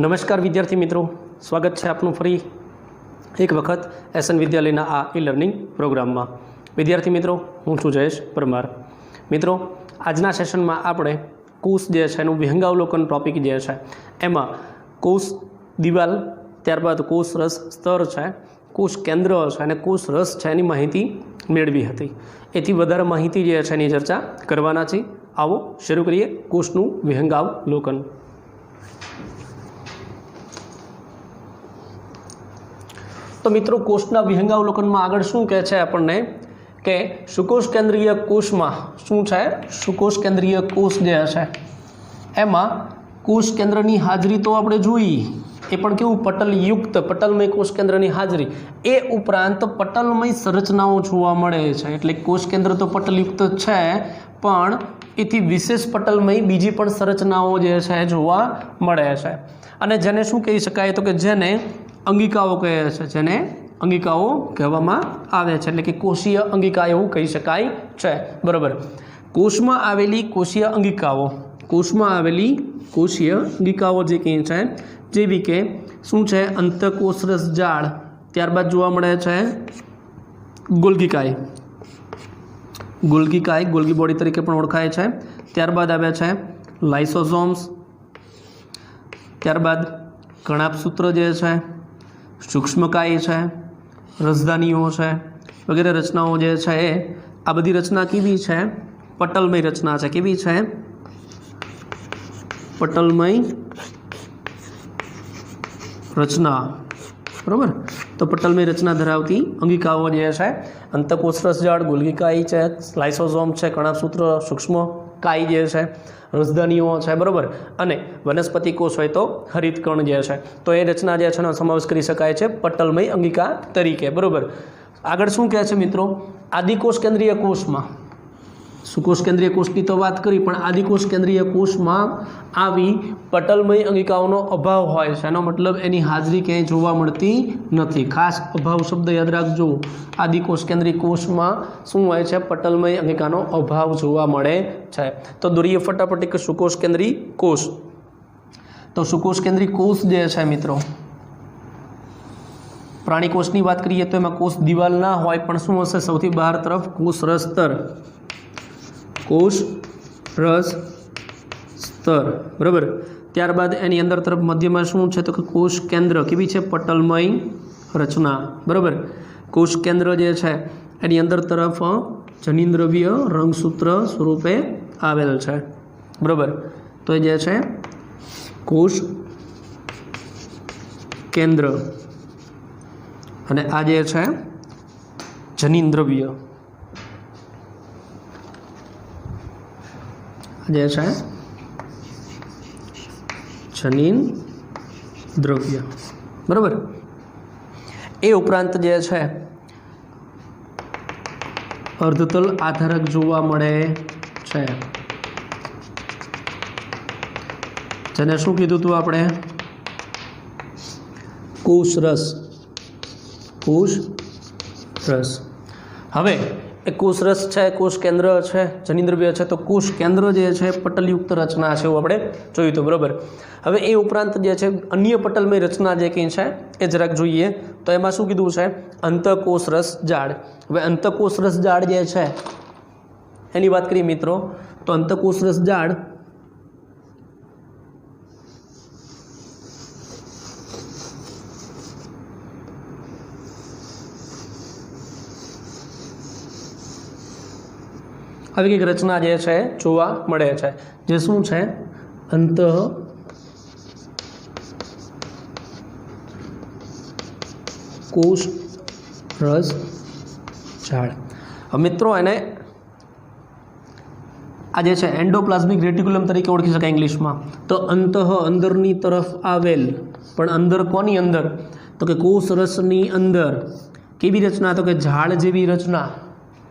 नमस्कार विद्यार्थी मित्रों, स्वागत है आपનું ફરી એક વખત એસએન વિદ્યાલયના આ ઈ લર્નિંગ પ્રોગ્રામમાં। વિદ્યાર્થી મિત્રો, હું છું જયેશ પરમાર। મિત્રો, આજના સેશનમાં આપણે કોષ જે છે એનું વિહંગાવલોકન ટોપિક જે છે એમાં કોષ દિવાલ, ત્યારબાદ કોષ રસ સ્તર છે, કોષ કેન્દ્ર છે અને કોષ રસ છે એની માહિતી મેળવી હતી। એથી વધારે માહિતી જે છે એની ચર્ચા કરવાના છે। આવો શરૂ કરીએ કોષનું વિહંગાવલોકન। तो मित्रों, कोषना विहंगावलोकन में आगळ शुं कहे छे आपणने के सुकोष केंद्रीय कोष में शुं छे, सुकोष केंद्रीय कोष जे छे एमां कोष केंद्रनी हाजरी तो आपणे जोई, ए पण केवुं पटलयुक्त पटलमय कोष केंद्रनी हाजरी, ए उपरांत पटलमय संरचनाओं जोवा मळे छे। एटले कोष केंद्र तो पटलयुक्त छे पण एथी विशेष पटलमय बीजी पण संरचनाओं जे छे जोवा मळे छे। अने जेने शुं कही शकाय तो के जेने अंगिकाओ कहे छे, जेने अंगिकाओ कहेवामां आवे छे, एटले के कोषीय अंगिका एवुं कही शकाय छे। बराबर। कोषमां आवेली कोषीय अंगिकाओ, कोषमां आवेली कोषीय अंगिकाओ जे कहे छे जेवी के शुं छे अंतकोषरस जाळ, त्यारबाद जोवा मळे छे गोल्गीकाय, गोल्गीकाय गोल्गी बॉडी तरीके पण ओळखाय छे। त्यारबाद आवे छे लाइसोसोम्स, त्यारबाद कणापसूत्र जे छे, सूक्ष्मकाय है, रसधानीओ है, वगैरह रचनाओं जे छे आ बधी रचना केवी छे, पटलमय रचना है। केवी छे? पटलमय रचना। बराबर। तो पटलमय रचना धरावती अंगिकाओ जे छे अंतकोषरस जाळ, गोल्गीकाय है, लाइसोसोम है, कणापसूत्र, सूक्ष्मकाय जे छे, रसधानीओ है। बराबर। अने वनस्पति कोष होय तो हरितकण जे छे तो ए रचना जे छे समावेश करी शकाय छे पटलमय अंगिका तरीके। बराबर। आगळ शुं कहे छे मित्रों, आदिकोष केंद्रीय कोषमां सुकोष केंद्रीय कोषनी तो बात करी पण आदिकोष केंद्रीय कोषमां आवी पटलमय अंगिकाओनो अभाव होय छे। एनो मतलब एनी हाजरी क्यांय जोवा मळती नथी। खास अभाव शब्द याद राखजो। आदिकोष केंद्रीय कोषमां शुं होय छे? पटलमय अंगिकानो अभाव जोवा मळे छे। तो दौड़ीए फटाफट एक सुकोष केंद्रीय कोष। तो सुकोष केंद्रीय कोष जे छे मित्रों, प्राणी कोषनी बात करीए तो एमां कोष दीवाल ना होय पण शुं हशे? सौथी बहार तरफ कोष रस स्तर, कोष रस स्तर। बराबर। त्यारबाद एनी अंदर तरफ मध्य में शुं छे तो कोष केंद्र, केवी छे? पटलमय रचना। बराबर। कोष केंद्र जे छे एनी अंदर तरफ जनिन्द्रव्य रंगसूत्र स्वरूपे आवेल छे। बराबर। तो ये छे कोष केंद्र अने आ जे छे जनिन्द्रव्य, जे छे जनिन द्रव्य। बराबर। ए उपरांत जे छे अर्धतल आधारक जोवा मळे छे, जेने शुं कीधुं हतुं आपणे? कोष रस, कोष रस। हवे ए कोष रस है, कोष केंद्र है, जनिन्द्रव्य है, तो कोष केंद्र जे है पटलयुक्त रचना है एवुं आपणे जोयुं हतुं। बराबर। हवे ए उपरांत जे है अन्य पटलमय रचना जे कई है ए जराक जोईए। तो एमां शुं कीधुं छे? अंतकोषरस जाळ। हवे अंतकोषरस जाळ जे है एनी वात करीए मित्रों तो अंतकोषरस जाळ આવી કંઈક રચના જે છે જોવા મળે છે, જે શું છે? અંત કોષ રસ જાળ। મિત્રો એને આ જે છે એન્ડોપ્લાઝમિક રેટિક્યુલમ તરીકે ઓળખી શકાય ઇંગ્લિશમાં। તો અંતઃ અંદરની તરફ આવેલ, પણ અંદર કોની અંદર? તો કે કોષ રસની અંદર। કેવી રચના? તો કે ઝાડ જેવી રચના।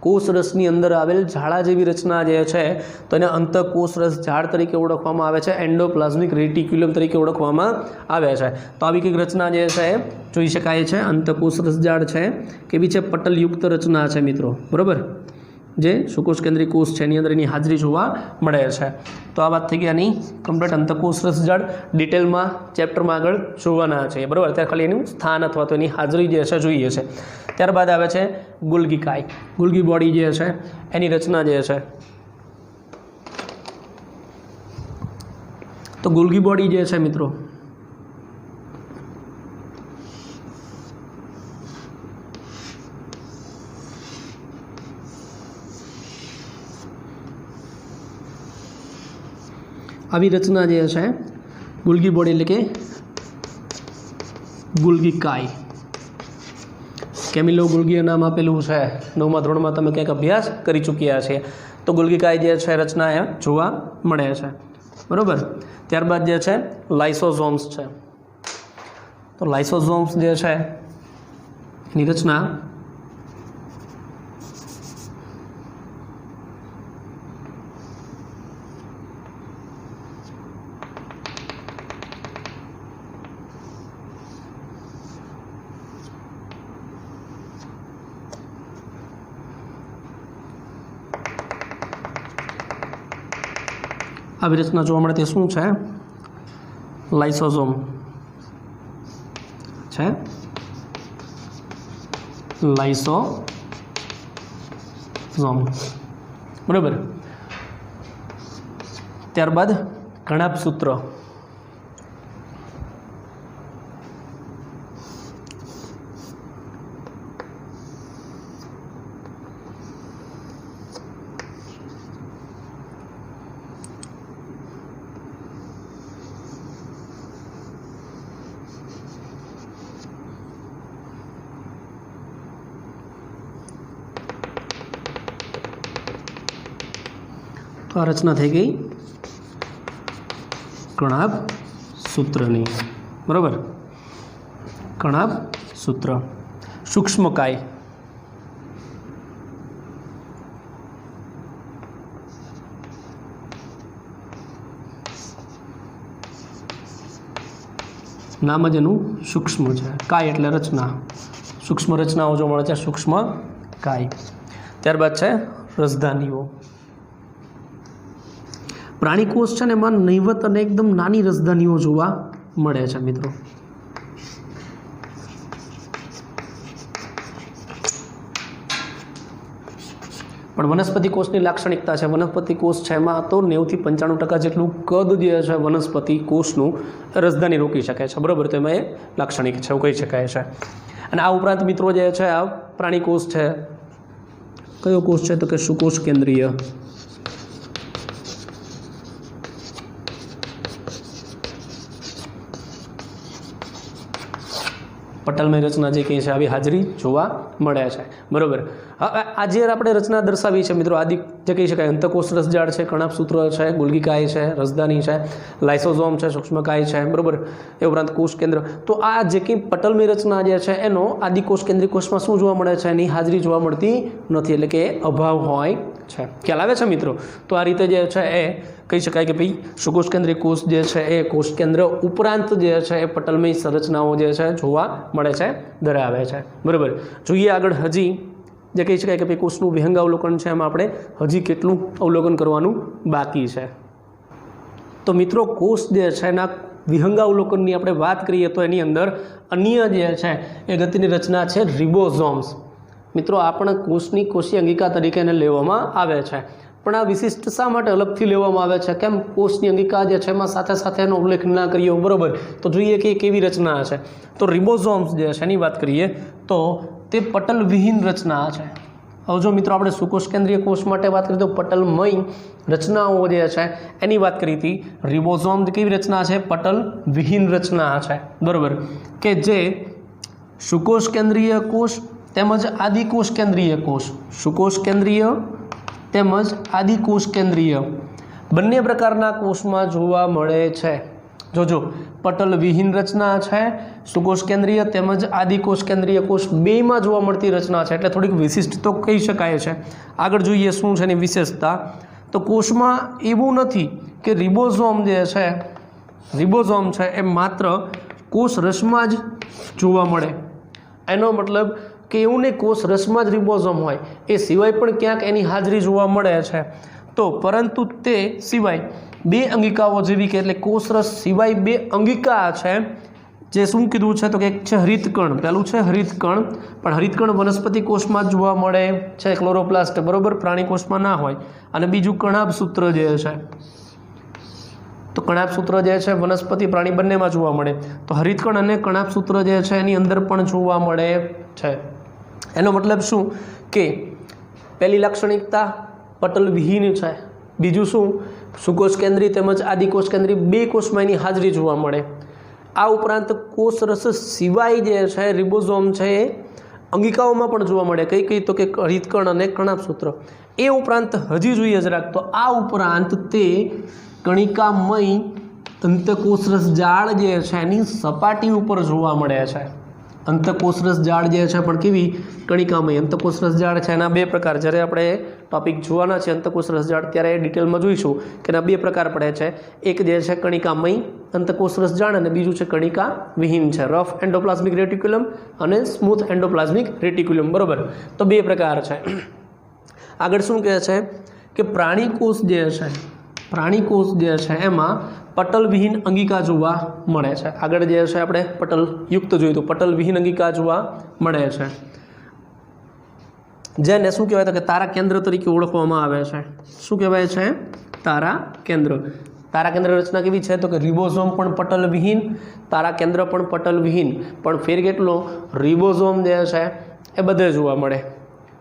कोष रसनी अंदर आवेल झाड़ा जेवी रचना जे छे तो एने अंतकोषरस झाड़ तरीके ओळखवामां आवे छे, एंडोप्लाज्मिक रेटिक्युलम तरीके ओळखवामां आवे छे। तो आवी कंईक रचना जे छे जोई शकाय छे। अंतकोषरस झाड़ छे केवी छे? पटलयुक्त रचना छे मित्रों। बराबर। જે સુકોષ કેન્દ્રીય કોષ છે એની અંદર એની હાજરી જોવા મળે છે। તો આ વાત થઈ ગઈ આની કમ્પ્લીટ અંતઃકોષ રસજાળ ડિટેલમાં ચેપ્ટરમાં આગળ જોવાના છે બરાબર। અત્યારે ખાલી એનું સ્થાન અથવા તો એની હાજરી જે છે જોઈએ છે। ત્યારબાદ આવે છે ગોલ્ગી કાય, ગોલ્ગી બોડી જે છે એની રચના જે છે, તો ગોલ્ગી બોડી જે છે મિત્રો આવી રચના જે છે ગોલ્ગી બોડી એટલે કે ગોલ્ગી કાય, કેમિલો ગોલ્ગીએ નામ આપેલું છે, 9મા ધોરણમાં તમે ક્યાંક અભ્યાસ કરી ચૂક્યા છે। તો ગોલ્ગી કાય જે છે રચના એ જોવા મળે છે બરાબર। ત્યારબાદ જે છે લાઇસોઝોમ્સ છે, તો લાઇસોઝોમ્સ જે છે એની રચના આવી રચના જોવા મળે તે શું છે, લાઇસોઝોમ છે, લાઇસોઝોમ બરાબર। ત્યારબાદ કણાભસૂત્ર, તો આ રચના થઈ ગઈ કણાભસૂત્રની બરાબર। કણાભસૂત્ર, સૂક્ષ્મકાય, નામ જ એનું સૂક્ષ્મ છે, કાય એટલે રચના, સૂક્ષ્મ રચનાઓ જોવા મળે છે સૂક્ષ્મ કાય। ત્યારબાદ છે રસધાનીઓ, પ્રાણીકોષ છે ને એમાં નહીવત અને એકદમ નાની રસધાનીઓ જોવા મળે છે મિત્રો। પણ વનસ્પતિ કોષની લાક્ષણિકતા છે, વનસ્પતિ કોષ છે એમાં તો 90 થી 95% જેટલું કદ જે છે વનસ્પતિ કોષનું રસધાની રોકી શકે છે બરાબર। તો એમાં એ લાક્ષણિક છે એવું કહી શકાય છે। અને આ ઉપરાંત મિત્રો જે છે આ પ્રાણી કોષ છે, કયો કોષ છે તો કે સુકોષ કેન્દ્રીય, પટલમય રચના જે કહી છે આવી હાજરી જોવા મળે છે બરાબર। હવે આ જે આપણે રચના દર્શાવી છે મિત્રો, આદિ જે કહી શકાય અંતઃકોષ રસજાળ છે, કણાભસૂત્ર છે, ગોલ્ગી કાય છે, રસધાની છે, લાઇસોઝોમ છે, સૂક્ષ્મકાય છે બરાબર। એ ઉપરાંત કોષ કેન્દ્ર, તો આ જે કંઈ પટલમય રચના જે છે એનો આદિકોષ કેન્દ્રીય કોષમાં શું જોવા મળે છે, એની હાજરી જોવા મળતી નથી, એટલે કે અભાવ હોય છે। ખ્યાલ આવે છે મિત્રો? તો આ રીતે જે છે એ કહી શકાય કે ભાઈ સુકોષ કેન્દ્રીય કોષ જે છે એ કોષ કેન્દ્ર ઉપરાંત જે છે એ પટલમય સંરચનાઓ જે છે જોવા મળે છે, ધરાવે છે બરાબર। જોઈએ આગળ હજી જે કહી શકાય કે ભાઈ કોષનું વિહંગાવલોકન છે એમાં આપણે હજી કેટલું અવલોકન કરવાનું બાકી છે। તો મિત્રો કોષ જે છે એના વિહંગાવલોકનની આપણે વાત કરીએ તો એની અંદર અન્ય જે છે એ ગતિની રચના છે રિબોઝોમ્સ। મિત્રો આ પણ કોષની કોષીય અંગિકા તરીકે એને લેવામાં આવે છે, પણ આ વિશિષ્ટ શા માટે અલગથી લેવામાં આવે છે, કેમ કોષની અંગિકા જે છે એમાં સાથે સાથે એનો ઉલ્લેખ ના કર્યો બરાબર। તો જોઈએ કે કેવી રચના છે। તો રિબોઝોમ્સ જે છે એની વાત કરીએ તો તે પટલવિહીન રચના છે। હવે જો મિત્રો આપણે સુકોષ કેન્દ્રીય કોષ માટે વાત કરીએ તો પટલમય રચનાઓ જે છે એની વાત કરી હતી। રિબોઝોમ કેવી રચના છે, પટલવિહીન રચના છે બરાબર, કે જે સુકોષ કેન્દ્રીય કોષ તેમજ આદિકોષ કેન્દ્રીય કોષ, સુકોષ કેન્દ્રીય તેમજ આદિકોષ કેન્દ્રીય બંને પ્રકારના કોષમાં જોવા મળે છે। જોજો પટલવિહીન રચના છે, સુકોષ કેન્દ્રીય તેમજ આદિકોષ કેન્દ્રીય કોષ બેયમાં જોવા મળતી રચના છે, એટલે થોડીક વિશિષ્ટ તો કહી શકાય છે। આગળ જોઈએ શું છે એની વિશેષતા। તો કોષમાં એવું નથી કે રિબોઝોમ જે છે, રિબોઝોમ છે એ માત્ર કોષ રસમાં જ જોવા મળે, એનો મતલબ કે એવું નહીં કોષ રસમાં જ રિબોઝોમ હોય, એ સિવાય પણ ક્યાંક એની હાજરી જોવા મળે છે. તો પરંતુ તે સિવાય બે અંગિકાઓ જેવી કે એટલે કોષરસ સિવાય બે અંગિકા છે, જે શું કીધું છે તો કે એક છે હરિતકણ, પહેલું છે હરિતકણ, પણ હરિતકણ વનસ્પતિ કોષમાં જ જોવા મળે છે, ક્લોરોપ્લાસ્ટ, બરોબર, પ્રાણી કોષમાં ના હોય. અને બીજું કણાભસૂત્ર જે છે, તો કણાભસૂત્ર જે છે વનસ્પતિ પ્રાણી બંનેમાં જોવા મળે. તો હરિતકણ અને કણાભસૂત્ર જે છે એની અંદર પણ જોવા મળે છે. એનો મતલબ શું કે પહેલી લાક્ષણિકતા પટલ વિહીન છે, બીજું શું સુકોષ કેન્દ્રી તેમજ આદિકોષ કેન્દ્રી બે કોષમાં એની હાજરી જોવા મળે. આ ઉપરાંત કોષરસ સિવાય જે છે રિબોઝોમ છે એ અંગિકાઓમાં પણ જોવા મળે. કઈ કઈ તો કે હરિતકણ અને કણાભસૂત્ર. એ ઉપરાંત હજી જોઈએ જરાક તો આ ઉપરાંત તે કણિકામય અંતકોષરસ જાળ જે છે એની સપાટી ઉપર જોવા મળે છે. અંતકોષરસ જાળ જે છે પણ કેવી કણિકામય અંતકોષરસ જાળ છે એના બે પ્રકાર, જ્યારે આપણે ટોપિક જોવાના છે અંતકોષરસ જાળ ત્યારે ડિટેલમાં જોઈશું કે એના બે પ્રકાર પડે છે. એક જે છે કણિકામય અંતકોષરસ જાળ અને બીજું છે કણિકા વિહીન છે, રફ એન્ડોપ્લાઝમિક રેટિક્યુલમ અને સ્મૂથ એન્ડોપ્લાઝમિક રેટિક્યુલમ, બરોબર. તો બે પ્રકાર છે. આગળ શું કહે છે કે પ્રાણી કોષ જે છે એમાં પટલ વિહીન અંગિકા જોવા મળે છે. આગળ જે છે આપણે પટલ યુક્ત જોયું તો પટલ વિહીન અંગિકા જોવા મળે છે, જેને શું કહેવાય તો કે તારા કેન્દ્ર તરીકે ઓળખવામાં આવે છે. શું કહેવાય છે? તારા કેન્દ્ર. તારા કેન્દ્ર રચના કેવી છે તો કે રિબોઝોમ પણ પટલ વિહીન, તારા કેન્દ્ર પણ પટલ વિહીન, પણ ફેર કેટલો, રિબોઝોમ જે છે એ બધે જોવા મળે.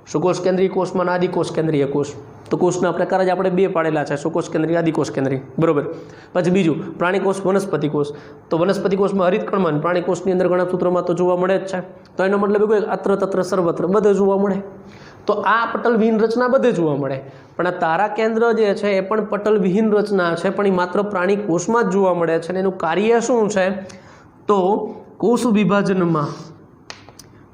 સુકોષ કેન્દ્રીય કોષમાં આદિકોષ કેન્દ્રીય કોષ, તો કોષના પ્રકાર જ આપણે બે પાડેલા છે, સુકોષ કેન્દ્રીય આદિકોષ કેન્દ્રીય, બરોબર. પછી બીજું પ્રાણી કોષ વનસ્પતિ કોષ, તો વનસ્પતિ કોષમાં હરિતકણમાં, પ્રાણી કોષની અંદર કણાભસૂત્રમાં તો જોવા મળે જ છે. તો એનો મતલબ એવું કે અત્ર તત્ર સર્વત્ર બધે જોવા મળે. તો આ પટલ વિહીન રચના બધે જોવા મળે. પણ આ તારા કેન્દ્ર જે છે એ પણ પટલ વિહીન રચના છે, પણ એ માત્ર પ્રાણી કોષમાં જ જોવા મળે છે. અને એનું કાર્ય શું છે તો કોષ વિભાજનમાં,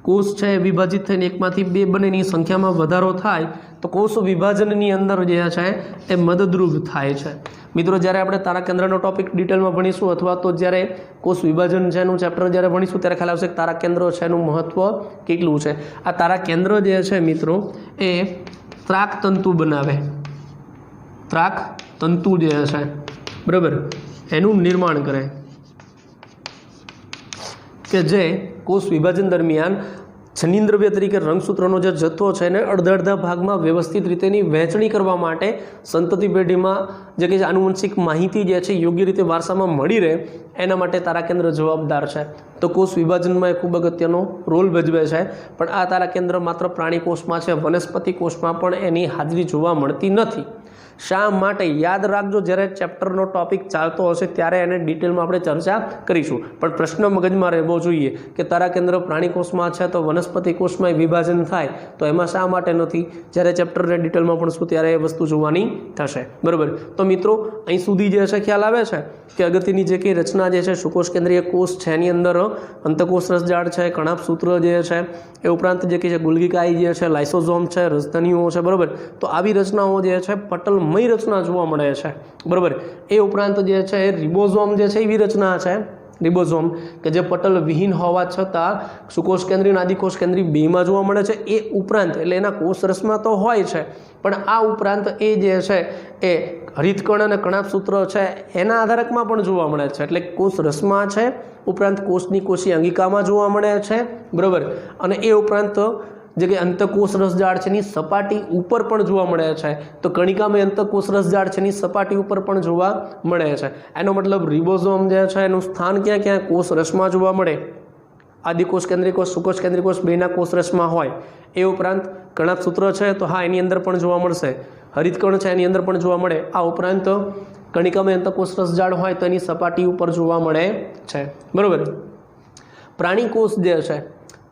કોષ છે એ વિભાજિત થઈને એકમાંથી બે બંનેની સંખ્યામાં વધારો થાય તો કોષ વિભાજનની અંદર જે છે એ મદદરૂપ થાય છે. મિત્રો, જ્યારે આપણે તારા કેન્દ્રનો ટોપિક ડિટેલમાં ભણીશું અથવા તો જ્યારે કોષ વિભાજન છે એનું ચેપ્ટર જ્યારે ભણીશું ત્યારે ખ્યાલ આવશે કે તારા કેન્દ્ર છે એનું મહત્ત્વ કેટલું છે. આ તારા કેન્દ્ર જે છે મિત્રો એ ત્રાક તંતુ બનાવે, ત્રાક તંતુ જે છે બરાબર એનું નિર્માણ કરે, કે જે કોષ વિભાજન દરમિયાન જનીનદ્રવ્ય તરીકે રંગસૂત્રનો જે જથ્થો છે એને અડધા અડધા ભાગમાં વ્યવસ્થિત રીતેની વહેંચણી કરવા માટે સંતતિ પેઢીમાં જે કે આનુવંશિક માહિતી જે છે યોગ્ય રીતે વારસામાં મળી રહે એના માટે તારા કેન્દ્ર જવાબદાર છે. તો કોષ વિભાજનમાં એ ખૂબ અગત્યનો રોલ ભજવે છે. પણ આ તારા કેન્દ્ર માત્ર પ્રાણી કોષમાં છે, વનસ્પતિ કોષમાં પણ એની હાજરી જોવા મળતી નથી. શા માટે? યાદ રાખજો, જ્યારે ચેપ્ટરનો ટોપિક ચાલતો હશે ત્યારે એને ડિટેલમાં આપણે ચર્ચા કરીશું. પણ પ્રશ્ન મગજમાં રહેવો જોઈએ કે તારા કેન્દ્ર પ્રાણી કોષમાં છે તો વનસ્પતિ કોષમાં વિભાજન થાય તો એમાં શા માટે નથી? જ્યારે ચેપ્ટરને ડિટેલમાં ભણશું ત્યારે એ વસ્તુ જોવાની થશે, બરાબર. તો મિત્રો, અહીં સુધી જે છે ખ્યાલ આવે છે કે અગત્યની જે કંઈ રચના જે છે સુકોષ કેન્દ્રીય કોષ છે એની અંદર અંતકોષ રસજાળ છે, કણાભસૂત્ર જે છે, એ ઉપરાંત જે કે છે ગુલ્ગીકાઈ જે છે, લાઇસોઝોમ છે, રજધાનીઓ છે, બરાબર. તો આવી રચનાઓ જે છે પટલમય રચના જોવા મળે છે, બરાબર. એ ઉપરાંત જે છે રિબોઝોમ જે છે એવી રચના છે, રિબોઝોમ કે જે પટલ વિહીન હોવા છતાં સુકોષ કેન્દ્રી અને આદિકોષ કેન્દ્રી બેમાં જોવા મળે છે. એ ઉપરાંત એટલે એના કોષ રસમાં તો હોય છે, પણ આ ઉપરાંત એ જે છે એ હરિતકણ અને કણાભસૂત્ર છે એના આધારકમાં પણ જોવા મળે છે. એટલે કોષ રસમાં છે, ઉપરાંત કોષની કોષીય અંગિકામાં જોવા મળે છે, બરાબર. અને એ ઉપરાંત જે કે અંતકોષ રસજાળ છે એની સપાટી ઉપર પણ જોવા મળે છે. તો કણિકામાં અંતકોષ રસજાળ છે એની સપાટી ઉપર પણ જોવા મળે છે. એનો મતલબ રિબોઝોમ જે છે એનું સ્થાન ક્યાં ક્યાં કોષ રસમાં જોવા મળે. આદિકોષ કેન્દ્રીય કોષ, સુકોષ કેન્દ્રીય કોષ બેના કોષ રસમાં હોય. એ ઉપરાંત કણાભસૂત્ર છે તો હા એની અંદર પણ જોવા મળશે, હરિતકણ છે એની અંદર પણ જોવા મળે. આ ઉપરાંત કણિકામાં અંતકોષ રસજાળ હોય તો એની સપાટી ઉપર જોવા મળે છે, બરાબર. પ્રાણી કોષ જે છે,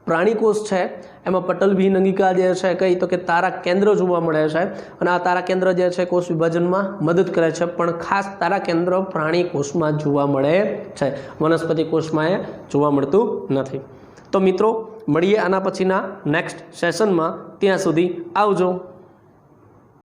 પ્રાણી કોષ છે એમાં પટલ વિહીન અંગિકા જે છે કઈ તો કે તારા કેન્દ્ર જોવા મળે છે. અને આ તારા કેન્દ્ર જે છે કોષ વિભાજનમાં મદદ કરે છે, પણ ખાસ તારા કેન્દ્ર પ્રાણી કોષમાં જોવા મળે છે, વનસ્પતિ કોષમાં એ જોવા મળતું નથી. તો મિત્રો, મળીએ આના પછીના નેક્સ્ટ સેશનમાં. ત્યાં સુધી આવજો.